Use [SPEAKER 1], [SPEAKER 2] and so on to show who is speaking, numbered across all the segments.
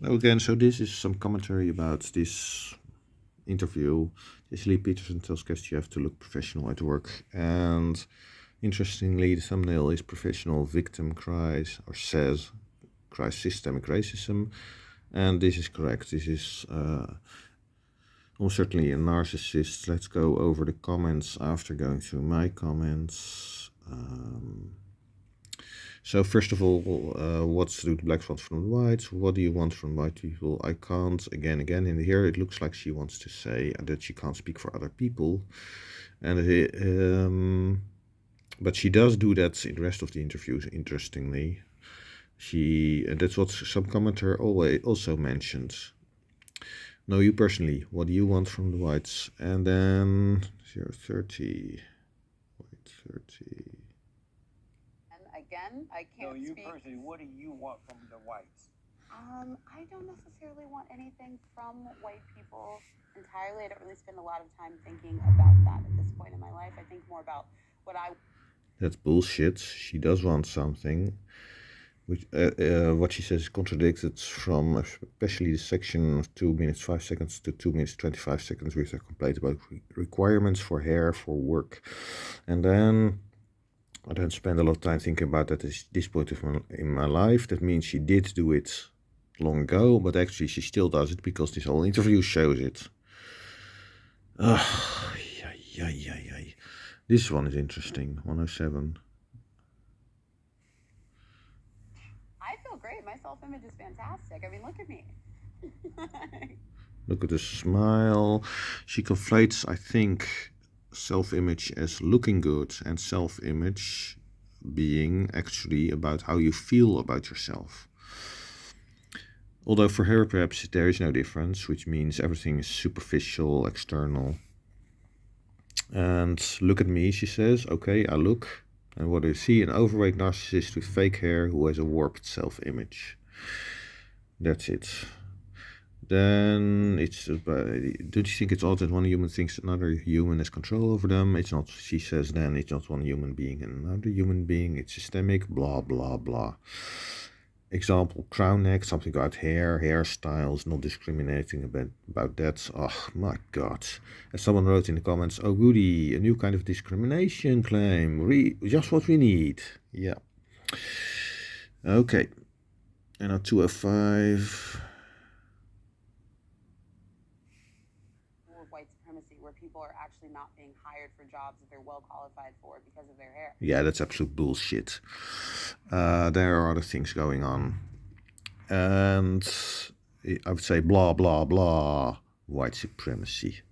[SPEAKER 1] Again, so this is some commentary about this interview. This Lee Peterson tells guests you have to look professional at work. And interestingly, the thumbnail is professional victim cries or says cries systemic racism. And this is correct. This is almost certainly a narcissist. Let's go over the comments after going through my comments. So first of all, what's the blacks want from the whites? What do you want from white people? I can't. Again, in here it looks like she wants to say that she can't speak for other people, and but she does do that in the rest of the interviews. Interestingly, that's what some commenter also mentioned. No, you personally, what do you want from the whites? And then 030. Wait, 30.
[SPEAKER 2] Again, I can't
[SPEAKER 3] No, you
[SPEAKER 2] speak.
[SPEAKER 3] personally, what do you want from the whites?
[SPEAKER 2] I don't necessarily want anything from white people entirely. I don't really spend a lot of time thinking about that at this point in my life. I think more about what I...
[SPEAKER 1] That's bullshit. She does want something. Which, what she says is contradicted from especially the section of 2 minutes 5 seconds to 2 minutes 25 seconds with a complaint about requirements for hair for work. And then I don't spend a lot of time thinking about that at this point in my life. That means she did do it long ago, but actually she still does it because this whole interview shows it. This one is interesting, 107.
[SPEAKER 2] I feel great. My self-image is fantastic. I mean, look at me.
[SPEAKER 1] Look at the smile. She conflates, I think, self-image as looking good and self-image being actually about how you feel about yourself. Although for her perhaps there is no difference, which means everything is superficial, external. And look at me, she says. Okay, I look. And what do you see? An overweight narcissist with fake hair who has a warped self-image. That's it. Then it's, don't you think it's odd that one human thinks another human has control over them? It's not, she says then, it's not one human being and another human being, it's systemic, blah, blah, blah. Example, crown neck, something about hair, hairstyles, not discriminating about that. Oh my god. As someone wrote in the comments, oh goody, a new kind of discrimination claim, just what we need. Yeah. Okay. And now 205.
[SPEAKER 2] White supremacy, where people are actually not being hired for jobs that they're well qualified for because of their hair.
[SPEAKER 1] Yeah, that's absolute bullshit. There are other things going on. And I would say blah, blah, blah, white supremacy.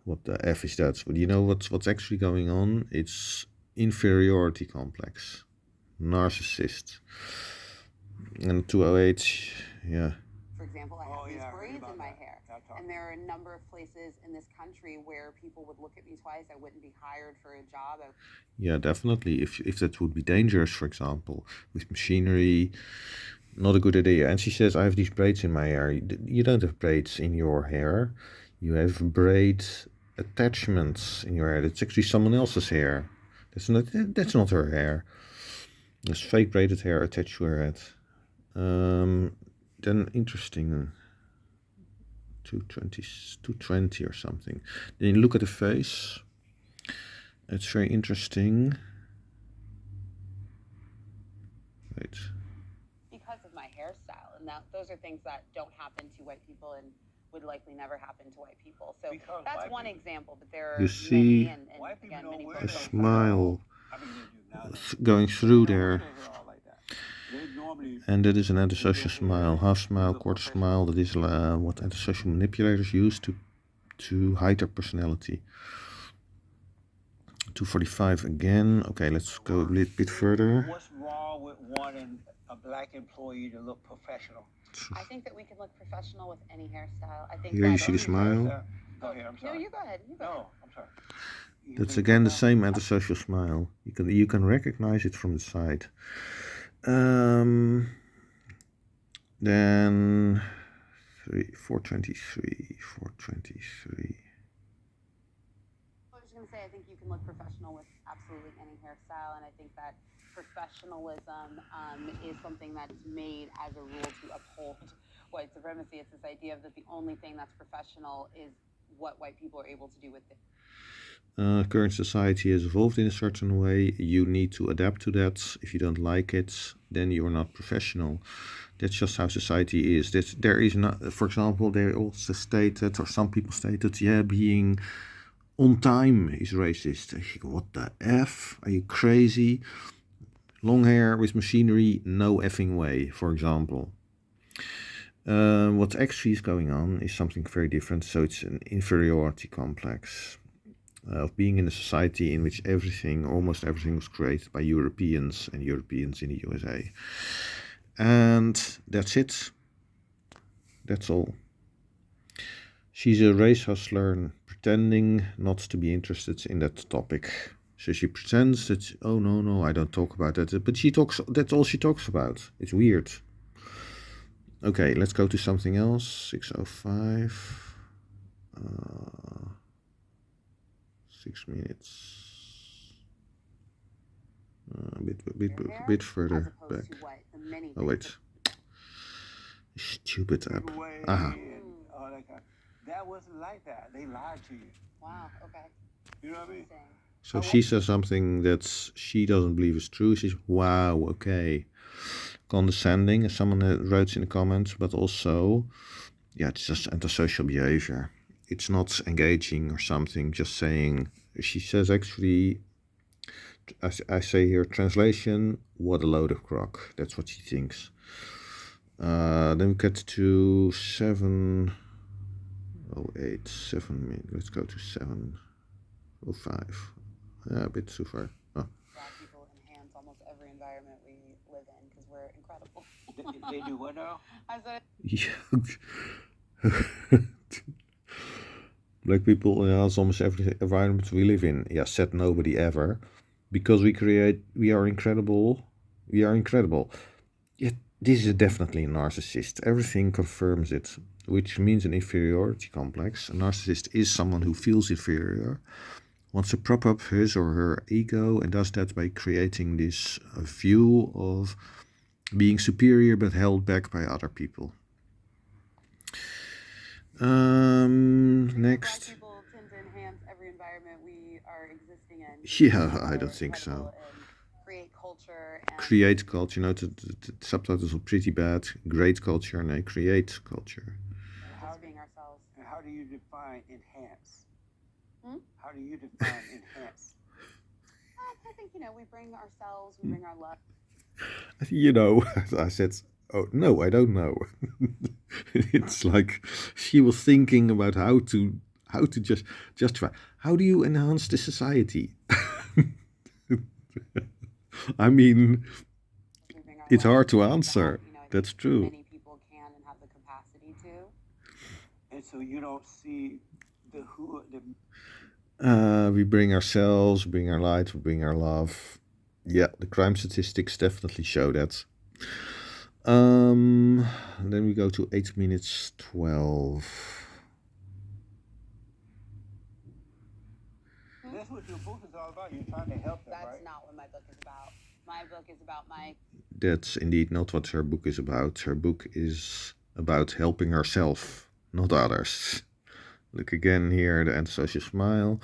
[SPEAKER 1] What the F is that? But you know what's actually going on? It's inferiority complex. Narcissist. And 208, yeah.
[SPEAKER 2] For example, I have these braids in my hair. And there are a number of places in this country where people would look at me twice. I wouldn't be hired for a job.
[SPEAKER 1] Yeah, definitely. If that would be dangerous, for example, with machinery, not a good idea. And she says, I have these braids in my hair. You don't have braids in your hair. You have braid attachments in your hair. That's actually someone else's hair. That's not her hair. There's fake braided hair attached to her head. Then interesting. 220 or something. Then you look at the face. It's very interesting. Wait.
[SPEAKER 2] Because of my hairstyle, and those are things that don't happen to white people and would likely never happen to white people. So because that's one example, but there are
[SPEAKER 1] you see
[SPEAKER 2] many, and again, many people
[SPEAKER 1] a smile going through there. And that is an antisocial smile, half smile, quarter smile. That is what antisocial manipulators use to hide their personality. 245 again. Okay, let's go a little bit further.
[SPEAKER 3] What's wrong with wanting a black employee to look professional?
[SPEAKER 2] I think that we can look professional with any hairstyle. I think
[SPEAKER 1] here you see the smile.
[SPEAKER 3] Go ahead, I'm sorry.
[SPEAKER 2] No, you go ahead.
[SPEAKER 3] No, I'm sorry.
[SPEAKER 1] That's again the same antisocial smile. You can recognize it from the side. Then 423.
[SPEAKER 2] I was just going to say, I think you can look professional with absolutely any hairstyle, and I think that professionalism is something that's made as a rule to uphold uphold white supremacy. It's this idea of that the only thing that's professional is what white people are able to do with it.
[SPEAKER 1] Current society has evolved in a certain way. You need to adapt to that. If you don't like it, then you are not professional. That's just how society is. There is not, for example, they also stated, or some people stated, yeah, being on time is racist. I think, what the F? Are you crazy? Long hair with machinery, no effing way, for example. What actually is going on is something very different. So it's an inferiority complex of being in a society in which almost everything was created by Europeans and Europeans in the USA. And that's it. That's all. She's a race hustler pretending not to be interested in that topic. So she pretends that, oh no, I don't talk about that. But that's all she talks about. It's weird. Okay, let's go to something else. 6:05. 6 minutes. A bit further back. Oh wait. Stupid app. Aha.
[SPEAKER 3] That wasn't like that. They lied to you.
[SPEAKER 2] Wow, okay.
[SPEAKER 3] You know what I mean?
[SPEAKER 1] So she says something that she doesn't believe is true. She's, wow, okay. Condescending, as someone wrote in the comments, but also, yeah, it's just antisocial behavior. It's not engaging or something, just saying. She says actually, I say here, translation, what a load of crock. That's what she thinks. Then we get to 7:08, 7 minutes. Let's go to 7:05. Yeah, a bit too far. Oh.
[SPEAKER 2] Black people enhance almost every environment we live in because we're incredible.
[SPEAKER 3] They do what now?
[SPEAKER 2] I said,
[SPEAKER 1] Black people enhance almost every environment we live in. Yeah, said nobody ever. Because we are incredible. We are incredible. Yet this is definitely a narcissist. Everything confirms it, which means an inferiority complex. A narcissist is someone who feels inferior, wants to prop up his or her ego, and does that by creating this view of being superior but held back by other people. Next.
[SPEAKER 2] Black people tend to enhance every environment we are existing in.
[SPEAKER 1] Yeah, I don't think so.
[SPEAKER 2] Create culture.
[SPEAKER 1] Create culture. The subtitles are pretty bad. Great culture, and create culture.
[SPEAKER 2] Just being ourselves.
[SPEAKER 3] And how do you define enhance? How do you define enhance?
[SPEAKER 2] I think, we bring ourselves, we bring our love.
[SPEAKER 1] I said, oh, no, I don't know. It's like she was thinking about how to just justify. How do you enhance the society? I mean, it's hard to answer. That's true.
[SPEAKER 2] Many people can and have the capacity to.
[SPEAKER 3] And so you don't see the
[SPEAKER 1] we bring ourselves, bring our light, we bring our love. Yeah, the crime statistics definitely show that. Then we go to 8:12.
[SPEAKER 3] That's what your book is all about. You're trying to help them,
[SPEAKER 2] That's
[SPEAKER 3] right?
[SPEAKER 2] not what my book is about. My book is about
[SPEAKER 1] That's indeed not what her book is about. Her book is about helping herself, not others. Look again here, the antisocial smile.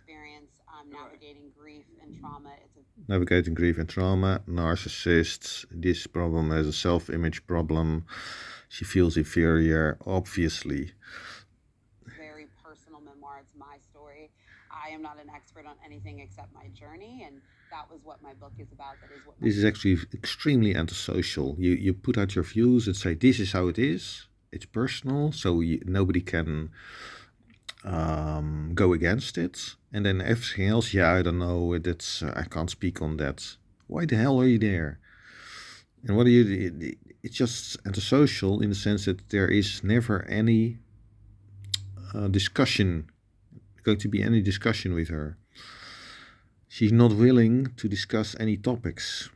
[SPEAKER 2] Experience navigating grief and trauma.
[SPEAKER 1] Navigating grief and trauma. Narcissists. This problem has a self-image problem. She feels inferior, obviously.
[SPEAKER 2] Very personal memoir. It's my story. I am not an expert on anything except my journey, and that was what my book is about.
[SPEAKER 1] This is actually extremely antisocial. You put out your views and say, this is how it is. It's personal, so nobody can go against it. And then everything else, I don't know, I can't speak on that. Why the hell are you there? And what are you... It's just antisocial in the sense that there is never any discussion, going to be any discussion with her. She's not willing to discuss any topics,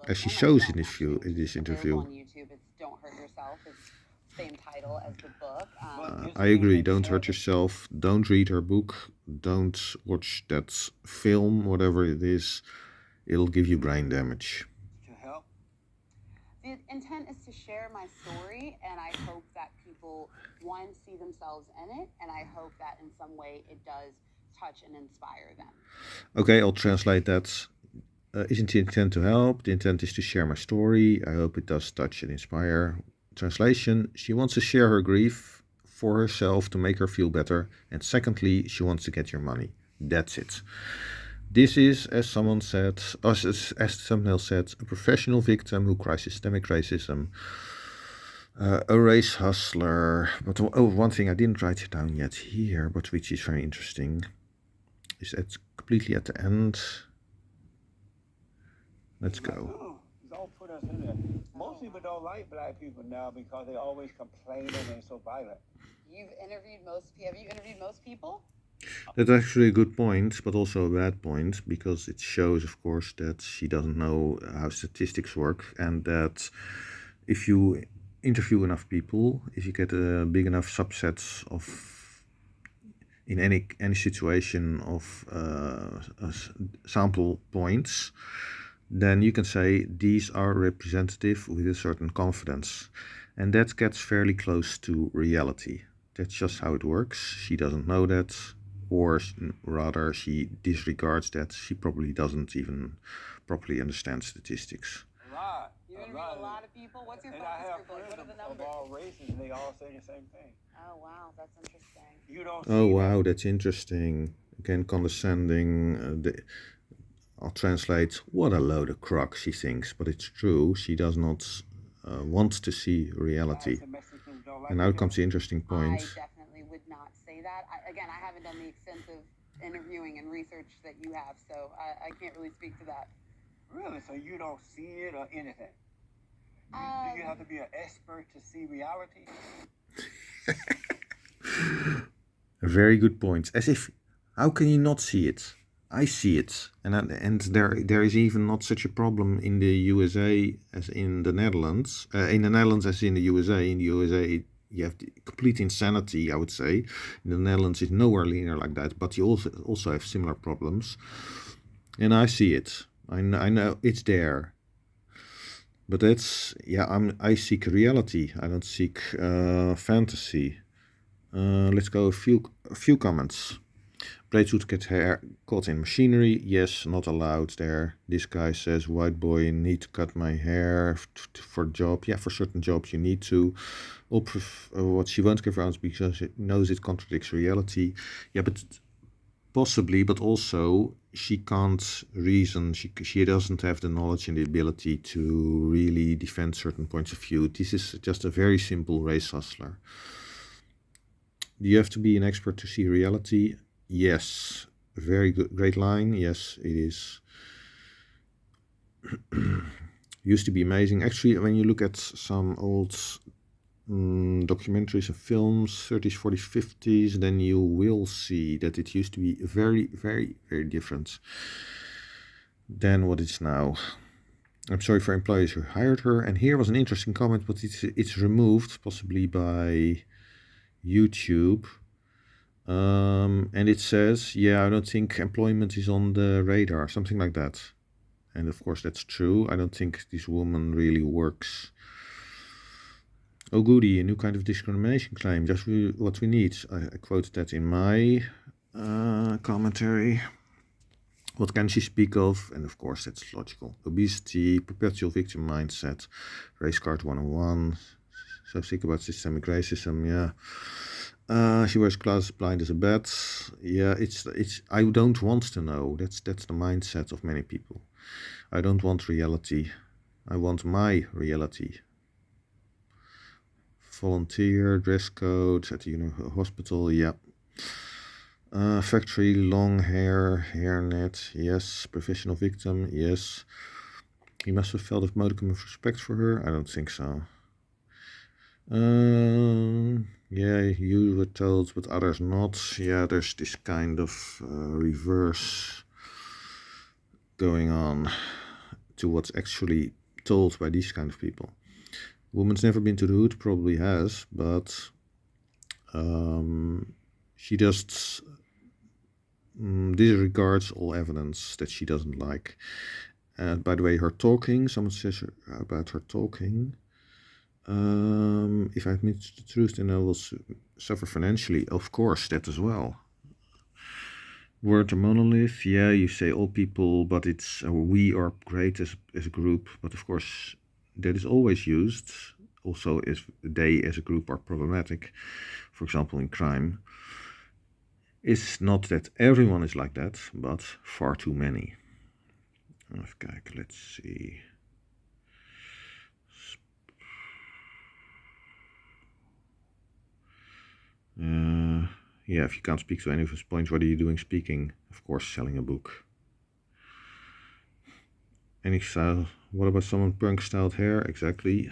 [SPEAKER 1] as she shows in this interview.
[SPEAKER 2] On YouTube, it's Don't Hurt Yourself. It's the same title as the book.
[SPEAKER 1] I agree. Don't hurt yourself. Don't read her book. Don't watch that film, whatever it is. it'll give you brain damage.
[SPEAKER 3] To help?
[SPEAKER 2] The intent is to share my story, and I hope that people, one, see themselves in it, and I hope that in some way it does touch and inspire them.
[SPEAKER 1] Okay, I'll translate that. Isn't the intent to help? The intent is to share my story. I hope it does touch and inspire. Translation, she wants to share her grief for herself to make her feel better. And secondly, she wants to get your money. That's it. This is, as someone said, as the thumbnail said, a professional victim who cries systemic racism. A race hustler. But one thing I didn't write it down yet here, but which is very interesting, is that completely at the end. Let's go.
[SPEAKER 3] Don't put us in there. Most people don't like black people now because they always complaining and so violent.
[SPEAKER 2] Have you interviewed most people?
[SPEAKER 1] That's actually a good point, but also a bad point, because it shows, of course, that she doesn't know how statistics work, and that if you interview enough people, if you get a big enough subsets of in any situation of sample points, then you can say these are representative with a certain confidence. And that gets fairly close to reality. That's just how it works. She doesn't know that, or rather she disregards that. She probably doesn't even properly understand statistics.
[SPEAKER 3] A lot.
[SPEAKER 2] You interviewed a lot of people? What's your
[SPEAKER 3] And
[SPEAKER 2] focus
[SPEAKER 3] I have
[SPEAKER 2] group like? What are the
[SPEAKER 3] friends of
[SPEAKER 2] numbers?
[SPEAKER 3] all races, and they all say the same thing.
[SPEAKER 2] Oh, wow, that's interesting.
[SPEAKER 3] You don't
[SPEAKER 1] Oh,
[SPEAKER 3] see
[SPEAKER 1] wow,
[SPEAKER 3] that.
[SPEAKER 1] that's interesting. Again, condescending. I'll translate, what a load of crock, she thinks. But it's true, she does not want to see reality.
[SPEAKER 3] Guys and Mexicans don't like
[SPEAKER 1] And now
[SPEAKER 3] it.
[SPEAKER 1] comes the interesting point.
[SPEAKER 2] I definitely would not say that. I haven't done the extensive interviewing and research that you have, so I can't really speak to that.
[SPEAKER 3] Really? So you don't see it or anything? Do you have to be an expert to see reality?
[SPEAKER 1] A very good point. As if, how can you not see it? I see it, and there is even not such a problem in the USA as in the Netherlands. In the Netherlands as in the USA. In the USA, you have the complete insanity, I would say. In the Netherlands, it's nowhere linear like that, but you also have similar problems. And I see it. I know it's there. But that's, I seek reality. I don't seek fantasy. Let's go a few comments. Blades would get hair caught in machinery. Yes, not allowed there. This guy says, white boy, need to cut my hair for job. Yeah, for certain jobs you need to. What she won't give around because she knows it contradicts reality. Yeah, but possibly, but also she can't reason. She doesn't have the knowledge and the ability to really defend certain points of view. This is just a very simple race hustler. Do you have to be an expert to see reality? Yes. Very good, great line. Yes, it is. Used to be amazing. Actually, when you look at some old documentaries and films, 30s, 40s, 50s, then you will see that it used to be very, very, very different than what it's now. I'm sorry for employees who hired her. And here was an interesting comment, but it's removed, possibly by YouTube. And it says, I don't think employment is on the radar, something like that. And of course that's true. I don't think this woman really works. Oh goody, a new kind of discrimination claim, just what we need. I quoted that in my commentary. What can she speak of? And of course that's logical. Obesity, perpetual victim mindset, race card 101. So sick about systemic racism, she wears glasses, blind as a bat. Yeah, it's. I don't want to know. That's the mindset of many people. I don't want reality. I want my reality. Volunteer, dress code at the hospital. Yeah. Factory, long hair, hairnet. Yes. Professional victim. Yes. He must have felt a modicum of respect for her. I don't think so. You were told, but others not. Yeah, there's this kind of reverse going on to what's actually told by these kind of people. Woman's never been to the hood, probably has, but she just disregards all evidence that she doesn't like. And by the way, her talking, someone says about her talking, if I admit the truth, then I will suffer financially. Of course, that as well. Word a monolith, yeah, you say all people, but it's we are great as a group, but of course that is always used. Also, if they as a group are problematic, for example in crime, it's not that everyone is like that, but far too many. Even kijken, let's see. Yeah, if you can't speak to any of his points, what are you doing speaking? Of course, selling a book. Any style, what about someone punk styled hair? Exactly.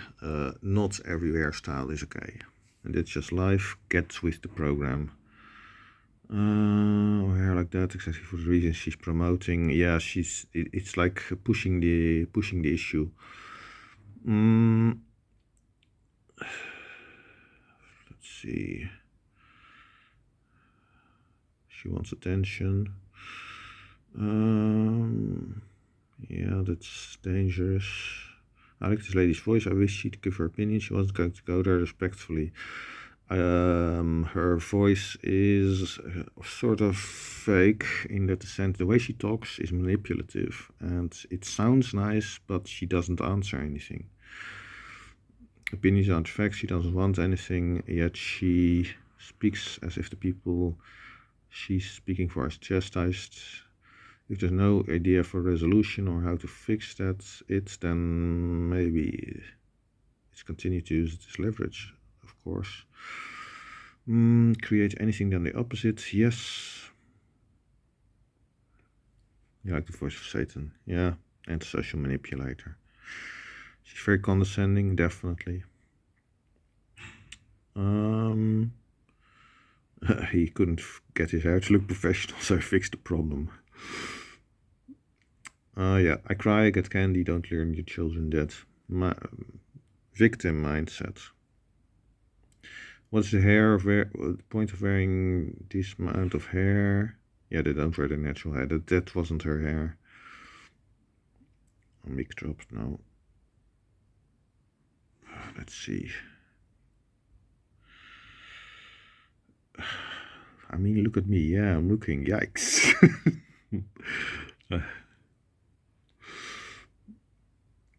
[SPEAKER 1] Not every hairstyle is okay. And that's just life. Get with the program. Hair like that, exactly for the reason she's promoting. Yeah, it's like pushing the issue. Let's see. She wants attention. Yeah, that's dangerous. I like this lady's voice. I wish she'd give her opinion. She wasn't going to go there respectfully. Her voice is sort of fake in that sense. The way she talks is manipulative, and it sounds nice, but she doesn't answer anything. Opinions aren't facts. She doesn't want anything, yet she speaks as if the people she's speaking for is chastised. If there's no idea for resolution or how to fix that, then maybe it's continue to use this leverage, of course. Create anything than the opposite, yes. You like the voice of Satan, yeah, and social manipulator. She's very condescending, definitely. He couldn't get his hair to look professional, so I fixed the problem. Yeah, I cry, get candy, don't learn your children that. Victim mindset. What's the point of wearing this amount of hair? Yeah, they don't wear the natural hair. That wasn't her hair. Mic dropped now. Let's see. I mean, look at me. Yeah, I'm looking. Yikes.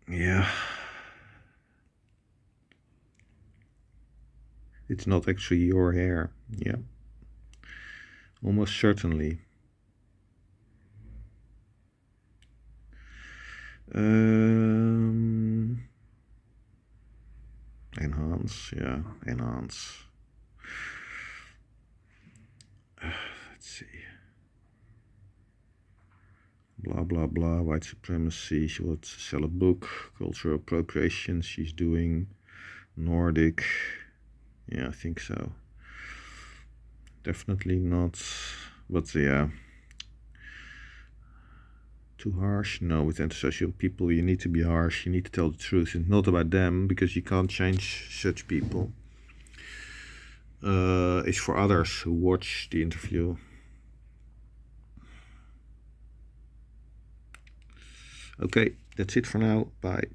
[SPEAKER 1] Yeah. It's not actually your hair. Yeah. Almost certainly. Enhance. Yeah, enhance. Let's see. Blah, blah, blah. White supremacy. She wants to sell a book. Cultural appropriation. She's doing Nordic. Yeah, I think so. Definitely not. But yeah. Too harsh? No, with antisocial people you need to be harsh. You need to tell the truth. It's not about them, because you can't change such people. It's for others who watch the interview. Okay, that's it for now. Bye.